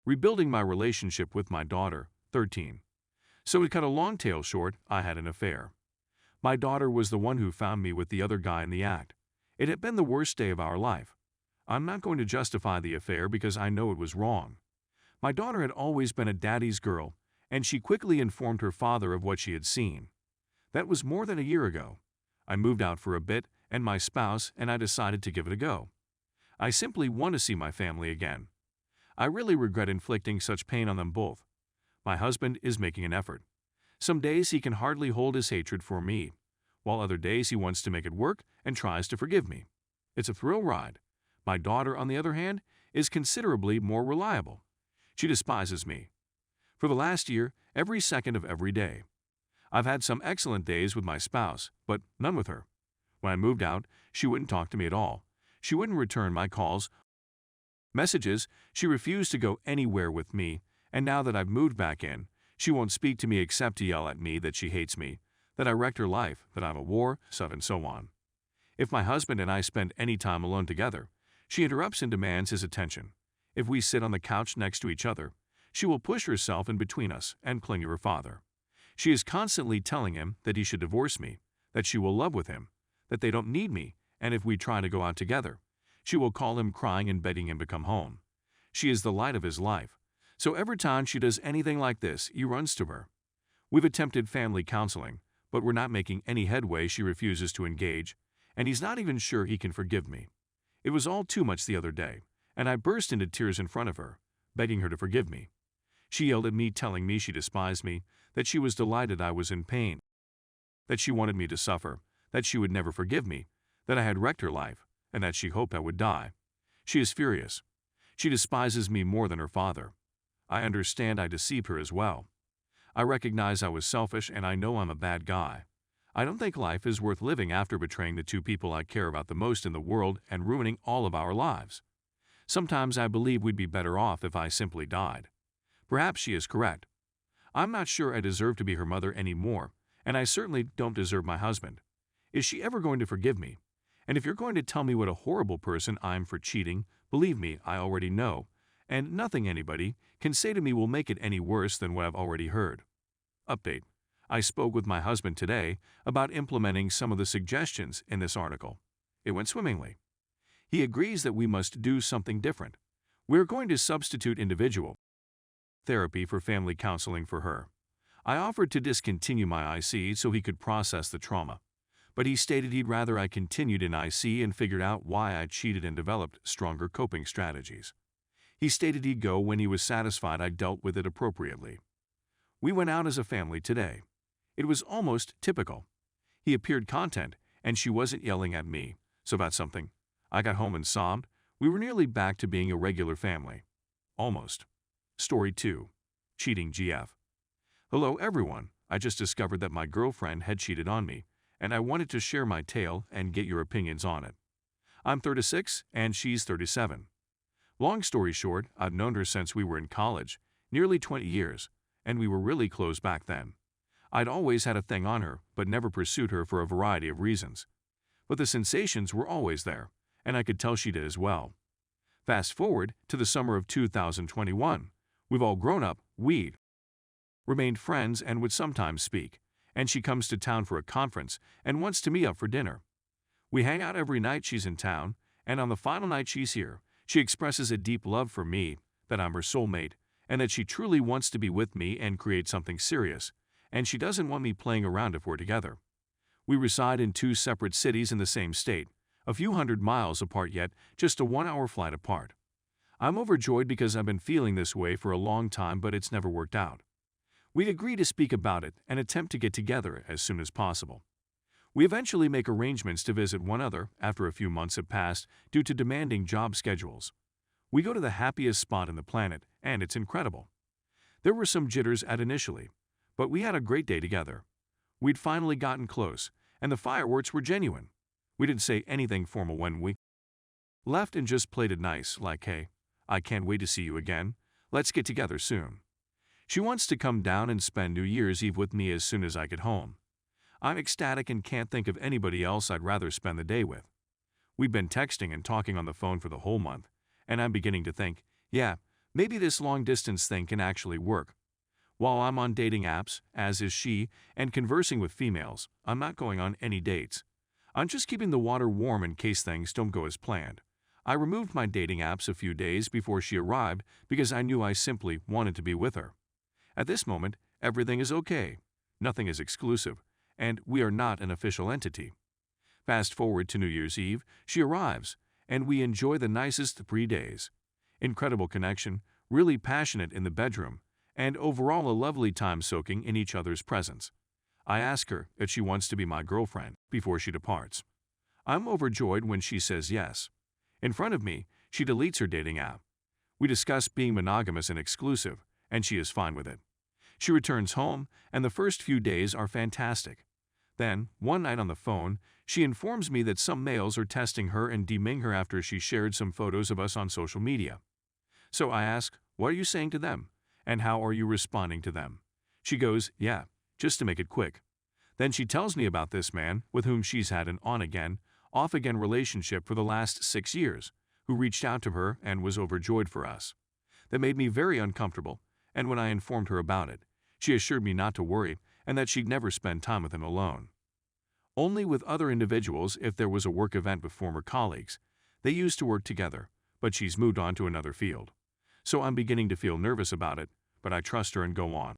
Rebuilding my relationship with my daughter, 13. So to cut a long tale short, I had an affair. My daughter was the one who found me with the other guy in the act. It had been the worst day of our life. I'm not going to justify the affair because I know it was wrong. My daughter had always been a daddy's girl, and she quickly informed her father of what she had seen. That was more than a year ago. I moved out for a bit, and my spouse and I decided to give it a go. I simply want to see my family again. I really regret inflicting such pain on them both. My husband is making an effort. Some days he can hardly hold his hatred for me, while other days he wants to make it work and tries to forgive me. It's a thrill ride. My daughter, on the other hand, is considerably more reliable. She despises me. For the last year, every second of every day. I've had some excellent days with my spouse, but none with her. When I moved out, she wouldn't talk to me at all. She wouldn't return my calls, messages. She refused to go anywhere with me, and now that I've moved back in, she won't speak to me except to yell at me that she hates me, that I wrecked her life, that I'm a war, and so on. If my husband and I spend any time alone together, she interrupts and demands his attention. If we sit on the couch next to each other, she will push herself in between us and cling to her father. She is constantly telling him that he should divorce me, that she will love with him, that they don't need me, and if we try to go out together, she will call him crying and begging him to come home. She is the light of his life, so every time she does anything like this, he runs to her. We've attempted family counseling, but we're not making any headway. She refuses to engage, and he's not even sure he can forgive me. It was all too much the other day, and I burst into tears in front of her, begging her to forgive me. She yelled at me, telling me she despised me, that she was delighted I was in pain, that she wanted me to suffer, that she would never forgive me, that I had wrecked her life, and that she hoped I would die. She is furious. She despises me more than her father. I understand I deceived her as well. I recognize I was selfish and I know I'm a bad guy. I don't think life is worth living after betraying the two people I care about the most in the world and ruining all of our lives. Sometimes I believe we'd be better off if I simply died. Perhaps she is correct. I'm not sure I deserve to be her mother anymore, and I certainly don't deserve my husband. Is she ever going to forgive me? And if you're going to tell me what a horrible person I'm for cheating, believe me, I already know, and nothing anybody can say to me will make it any worse than what I've already heard. Update. I spoke with my husband today about implementing some of the suggestions in this article. It went swimmingly. He agrees that we must do something different. We're going to substitute individual therapy for family counseling for her. I offered to discontinue my IC so he could process the trauma, but he stated he'd rather I continued in IC and figured out why I cheated and developed stronger coping strategies. He stated he'd go when he was satisfied I dealt with it appropriately. We went out as a family today. It was almost typical. He appeared content, and she wasn't yelling at me, so that's something. I got home and sobbed. We were nearly back to being a regular family. Almost. Story 2. Cheating GF. Hello everyone, I just discovered that my girlfriend had cheated on me, and I wanted to share my tale and get your opinions on it. I'm 36 and she's 37. Long story short, I've known her since we were in college, nearly 20 years, and we were really close back then. I'd always had a thing on her, but never pursued her for a variety of reasons. But the sensations were always there, and I could tell she did as well. Fast forward to the summer of 2021. We've all grown up, we'd remained friends and would sometimes speak, and she comes to town for a conference and wants to meet up for dinner. We hang out every night she's in town, and on the final night she's here, she expresses a deep love for me, that I'm her soulmate, and that she truly wants to be with me and create something serious, and she doesn't want me playing around if we're together. We reside in 2 separate cities in the same state, a few hundred miles apart yet just a 1-hour flight apart. I'm overjoyed because I've been feeling this way for a long time, but it's never worked out. We'd agree to speak about it and attempt to get together as soon as possible. We eventually make arrangements to visit one another after a few months have passed due to demanding job schedules. We go to the happiest spot on the planet, and it's incredible. There were some jitters at initially, but we had a great day together. We'd finally gotten close, and the fireworks were genuine. We didn't say anything formal when we left and just played it nice, like, hey, I can't wait to see you again. Let's get together soon. She wants to come down and spend New Year's Eve with me as soon as I get home. I'm ecstatic and can't think of anybody else I'd rather spend the day with. We've been texting and talking on the phone for the whole month, and I'm beginning to think, yeah, Maybe this long-distance thing can actually work. While I'm on dating apps, as is she, and conversing with females, I'm not going on any dates. I'm just keeping the water warm in case things don't go as planned. I removed my dating apps a few days before she arrived because I knew I simply wanted to be with her. At this moment, everything is okay. Nothing is exclusive, and we are not an official entity. Fast forward to New Year's Eve, she arrives, and we enjoy the nicest 3 days. Incredible connection, really passionate in the bedroom, and overall a lovely time soaking in each other's presence. I ask her if she wants to be my girlfriend before she departs. I'm overjoyed when she says yes. In front of me, she deletes her dating app. We discuss being monogamous and exclusive, and she is fine with it. She returns home, and the first few days are fantastic. Then, one night on the phone, she informs me that some males are testing her and DMing her after she shared some photos of us on social media. So I ask, what are you saying to them? And how are you responding to them? She goes, yeah, just to make it quick. Then she tells me about this man with whom she's had an on-again, off-again relationship for the last 6 years, who reached out to her and was overjoyed for us. That made me very uncomfortable, and when I informed her about it, she assured me not to worry and that she'd never spend time with him alone. Only with other individuals if there was a work event with former colleagues. They used to work together, but she's moved on to another field. So I'm beginning to feel nervous about it, but I trust her and go on.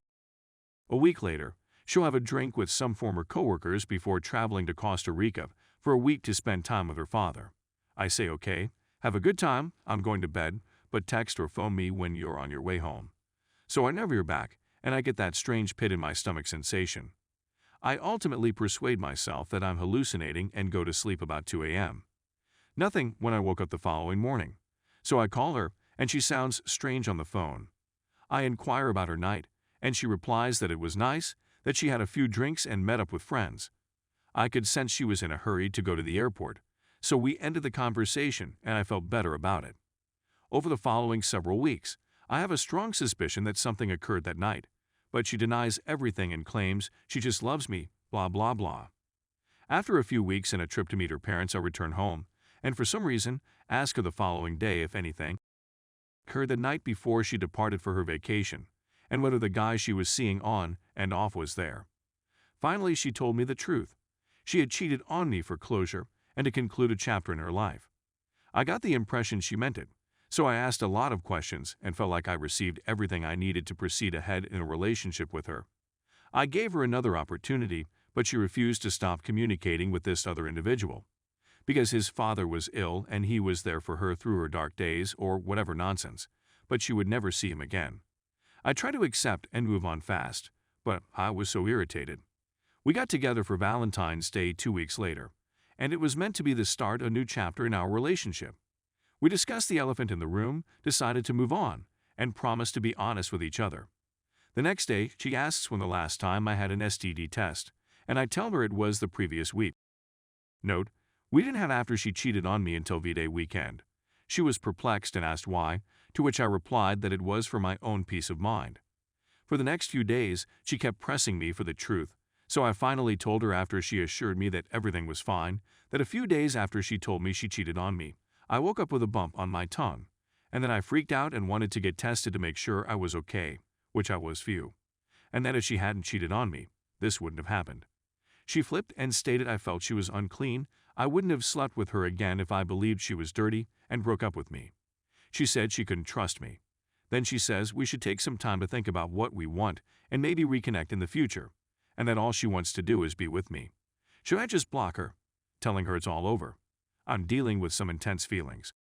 A week later, she'll have a drink with some former coworkers before traveling to Costa Rica for a week to spend time with her father. I say, okay, have a good time, I'm going to bed, but text or phone me when you're on your way home. So I never hear back, and I get that strange pit in my stomach sensation. I ultimately persuade myself that I'm hallucinating and go to sleep about 2 a.m. Nothing when I woke up the following morning. So I call her, and she sounds strange on the phone. I inquire about her night, and she replies that it was nice, that she had a few drinks and met up with friends. I could sense she was in a hurry to go to the airport, so we ended the conversation and I felt better about it. Over the following several weeks, I have a strong suspicion that something occurred that night, but she denies everything and claims she just loves me, blah blah blah. After a few weeks and a trip to meet her parents, I return home, and for some reason, ask her the following day if anything occurred the night before she departed for her vacation, and whether the guy she was seeing on and off was there. Finally, she told me the truth. She had cheated on me for closure and to conclude a chapter in her life. I got the impression she meant it, so I asked a lot of questions and felt like I received everything I needed to proceed ahead in a relationship with her. I gave her another opportunity, but she refused to stop communicating with this other individual. Because his father was ill and he was there for her through her dark days or whatever nonsense, but she would never see him again. I tried to accept and move on fast, but I was so irritated. We got together for Valentine's Day 2 weeks later, and it was meant to be the start of a new chapter in our relationship. We discussed the elephant in the room, decided to move on, and promised to be honest with each other. The next day, she asks when the last time I had an STD test, and I tell her it was the previous week. Note, we didn't have after she cheated on me until V-Day weekend. She was perplexed and asked why, to which I replied that it was for my own peace of mind. For the next few days, she kept pressing me for the truth, so I finally told her after she assured me that everything was fine, that a few days after she told me she cheated on me, I woke up with a bump on my tongue, and then I freaked out and wanted to get tested to make sure I was okay, which I was few, and that if she hadn't cheated on me, this wouldn't have happened. She flipped and stated I felt she was unclean, I wouldn't have slept with her again if I believed she was dirty, and broke up with me. She said she couldn't trust me. Then she says we should take some time to think about what we want and maybe reconnect in the future, and that all she wants to do is be with me. Should I just block her, telling her it's all over? I'm dealing with some intense feelings.